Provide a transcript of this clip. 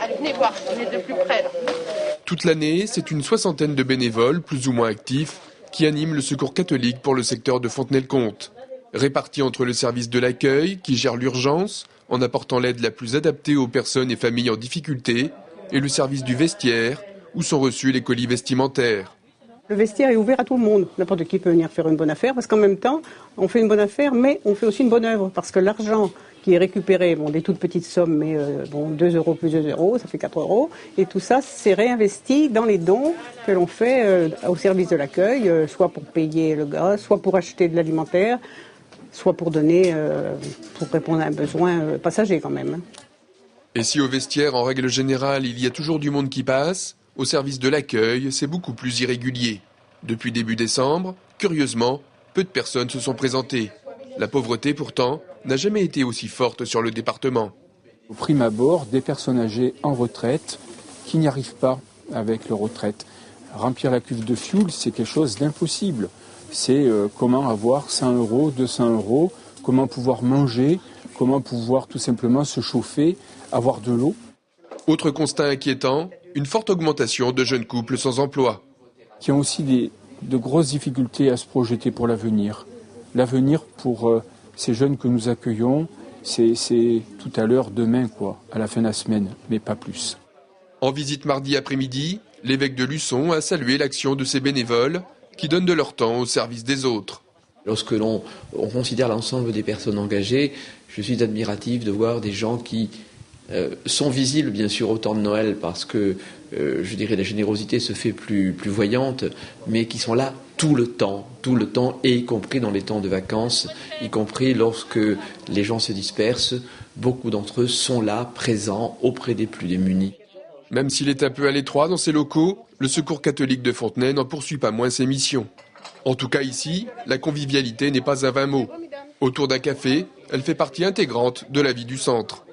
Allez, venez voir, venez de plus près. Là. Toute l'année, c'est une soixantaine de bénévoles, plus ou moins actifs, qui animent le secours catholique pour le secteur de Fontenay-le-Comte. Répartis entre le service de l'accueil, qui gère l'urgence, en apportant l'aide la plus adaptée aux personnes et familles en difficulté, et le service du vestiaire, où sont reçus les colis vestimentaires. Le vestiaire est ouvert à tout le monde. N'importe qui peut venir faire une bonne affaire, parce qu'en même temps, on fait une bonne affaire, mais on fait aussi une bonne œuvre, parce que l'argent qui est récupéré, des toutes petites sommes, mais 2 euros plus 2 euros, ça fait 4 euros, et tout ça, c'est réinvesti dans les dons que l'on fait au service de l'accueil, soit pour payer le gaz, soit pour acheter de l'alimentaire, soit pour donner, pour répondre à un besoin passager quand même. Et si au vestiaire, en règle générale, il y a toujours du monde qui passe, au service de l'accueil, c'est beaucoup plus irrégulier. Depuis début décembre, curieusement, peu de personnes se sont présentées. La pauvreté, pourtant, n'a jamais été aussi forte sur le département. Au prime abord, des personnes âgées en retraite qui n'y arrivent pas avec leur retraite. Remplir la cuve de fioul, c'est quelque chose d'impossible. C'est comment avoir 100 euros, 200 euros, comment pouvoir manger, comment pouvoir tout simplement se chauffer, avoir de l'eau. Autre constat inquiétant, une forte augmentation de jeunes couples sans emploi. Qui ont aussi de grosses difficultés à se projeter pour l'avenir. L'avenir pour ces jeunes que nous accueillons, c'est tout à l'heure, demain, à la fin de la semaine, mais pas plus. En visite mardi après-midi, l'évêque de Luçon a salué l'action de ces bénévoles qui donnent de leur temps au service des autres. Lorsque l'on considère l'ensemble des personnes engagées, je suis admiratif de voir des gens qui sont visibles bien sûr au temps de Noël parce que je dirais la générosité se fait plus voyante, mais qui sont là tout le temps, et y compris dans les temps de vacances, y compris lorsque les gens se dispersent, beaucoup d'entre eux sont là, présents auprès des plus démunis. Même s'il est un peu à l'étroit dans ses locaux, le Secours catholique de Fontenay n'en poursuit pas moins ses missions. En tout cas ici, la convivialité n'est pas à 20 mots. Autour d'un café, elle fait partie intégrante de la vie du centre.